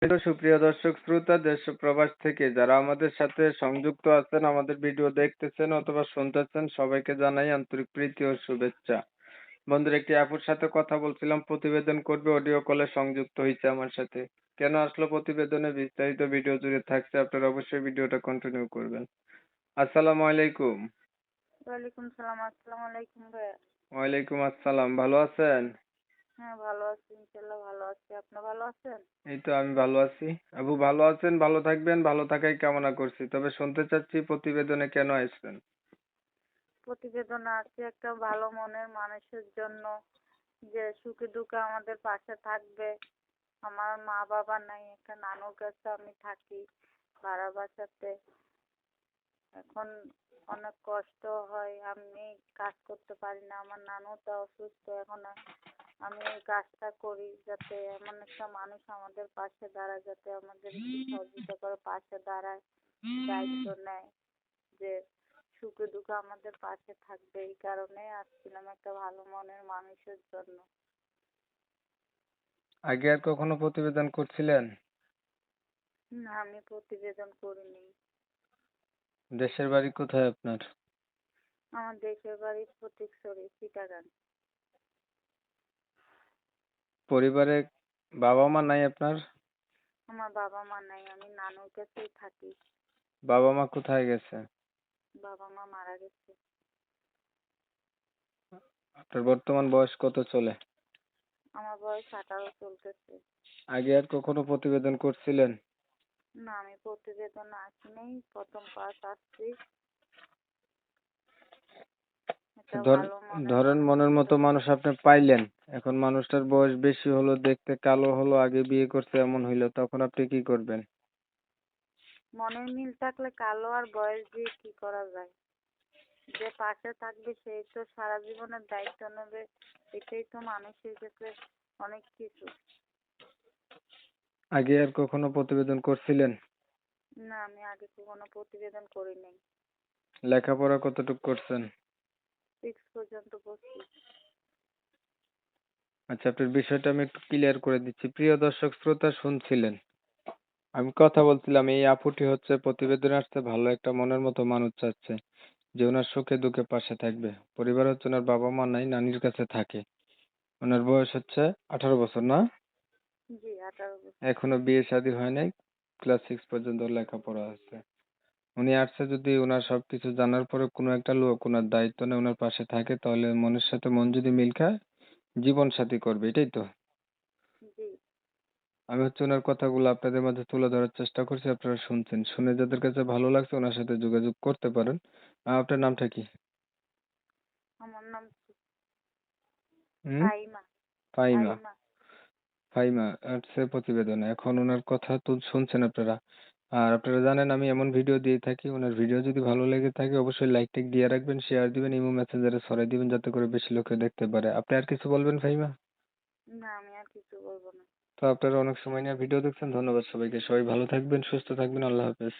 সুপ্রিয় দর্শক শ্রোতা দেশ ও প্রবাস থেকে যারা আমাদের সাথে সংযুক্ত আছেন, আমাদের ভিডিও দেখতেছেন অথবা শুনতেছেন, সবাইকে জানাই আন্তরিক প্রীতি ও শুভেচ্ছা। বন্ধুরা, একটি আপুর সাথে কথা বলছিলাম, প্রতিবেদন করবে, অডিও কলে সংযুক্ত হয়েছে আমার সাথে। কেন আসলো প্রতিবেদনে বিস্তারিত ভিডিও জুড়ে থাকছে, আপনারা অবশ্যই ভিডিওটা কন্টিনিউ করবেন। আসসালামু আলাইকুম। ওয়ালাইকুম সালাম। আসসালামু আলাইকুম ভাইয়া। ওয়ালাইকুম আসসালাম, ভালো আছেন? হ্যাঁ, ভালো আছি, ইনশাল্লাহ ভালো আছি। আপনি ভালো আছেন? এই তো আমি ভালো আছি। আপু ভালো আছেন, ভালো থাকবেন, ভালো থাকাই কামনা করছি। তবে শুনতে চাচ্ছি প্রতিবেদনে কেন আসছেন? প্রতিবেদন আছে একটা ভালো মনের মানুষের জন্য, যে সুখে দুঃখে আমাদের পাশে থাকবে। আমার মা বাবা নাই, একটা নানুর কাছে আমি থাকি ভাড়া বাসাতে। এখন অনেক কষ্ট হয়, আমি কাজ করতে পারি না, আমার নানুটা অসুস্থ। এখন আমি এই কাজটা করি যাতে এমন একটা মানুষ আমাদের পাশে দাঁড়ায়, যাতে আমাদের একটু সহযোগিতা করে, পাশে দাঁড়ায়, দায়িত্ব নেয়, যে সুখে দুঃখে আমাদের পাশে থাকবে। এই কারণে আসছিলাম একটা ভালো মনের মানুষের জন্য। আগে আর কখনো প্রতিবেদন করছিলেন? না, আমি প্রতিবেদন করিনি। দেশের বাড়ি কোথায় আপনার? আমার দেশের বাড়ি ফটিকছড়ি, চিটাগাং। পরিবারে বাবা মা নাই আপনার? আমার বাবা মা নাই, আমি নানুর কাছেই থাকি। বাবা মা কোথায় গেছে? বাবা মা মারা গেছে। আপনার বর্তমান বয়স কত চলে? আমার বয়স 18 চলতেছে। আগে আর কখনো প্রতিবেদন করছিলেন? না, আমি প্রতিবেদন আসি নাই, প্রথম পাস আসছি একটা ভালো মনের ধরেন মনের মানুষের মতো জন্য। মানুষ আপনি পাইলেন, এখন মানুষটার বয়স বেশি হলো, দেখতে কালো হলো, আগে বিয়ে করছে এমন হইলো, তখন আপনি কি করবেন? মনের মিল থাকলে কালো আর বয়স দিয়ে কি করা যায়? যে পাশে থাকবে সেই তো সারা জীবনের দায়িত্ব নেবে, এটাই তো মানুষের কাছে অনেক কিছু। আগে আর কখনো প্রতিবেদন করছিলেন? না, আমি আগে কখনো প্রতিবেদন করি নাই। লেখাপড়া কতটুকু করছেন? 6 পর্যন্ত পড়ছি। আচ্ছা, আপনার বিষয়টা আমি একটু ক্লিয়ার করে দিচ্ছি। প্রিয় দর্শক শ্রোতা, শুনছিলেন আমি কথা বলছিলাম, এই আপুটি হচ্ছে প্রতিবেদনে আসছে, ভালো একটা মনের মতো মানুষ চাচ্ছে, যে ওনার সুখে দুঃখে পাশে থাকবে। পরিবার হচ্ছে ওনার বাবা মা নাই, নানির কাছে থাকে। ওনার বয়স হচ্ছে 18 বছর, না? জি, 18 বছর। এখনো বিয়ে শাদী হয় নাই, ক্লাস 6 পর্যন্ত লেখাপড়া আছে। উনি আসছে, যদি ওনার সবকিছু জানার পরে কোনো একটা লোক ওনার দায়িত্ব নেয়, ওনার পাশে থাকে, তাহলে মনের সাথে মন যদি মিল খায়, জীবন সাথী করবে, এটাই তো। জি। আমি হচ্ছে ওনার কথাগুলো আপনাদের মাঝে তুলে ধরার চেষ্টা করছি, আপনারা শুনছেন। শুনে যাদের কাছে ভালো লাগছে ওনার সাথে যোগাযোগ করতে পারেন। আপনার নামটা কি? আমার নাম হুম? ফাইমা। ফাইমা। ফাইমা। ফাইমা আসছে প্রতিবেদনে। এখন ওনার কথা তো শুনছেন আপনারা। আর আপনারা জানেন আমি এমন ভিডিও দিয়ে থাকি, ওনার ভিডিও যদি ভালো লেগে থাকে অবশ্যই লাইক টেক দিয়ে রাখবেন, শেয়ার দিবেন, ইমো মেসেঞ্জারে ছড়াই দিবেন, যাতে করে বেশি লোকে দেখতে পারে। আপনি আর কিছু বলবেন ফাইমা? না, আমি আর কিছু বলবো না। তো আপনারা অনেক সময় নিয়ে ভিডিও দেখছেন, ধন্যবাদ সবাইকে। সবাই ভালো থাকবেন, সুস্থ থাকবেন, আল্লাহ হাফেজ।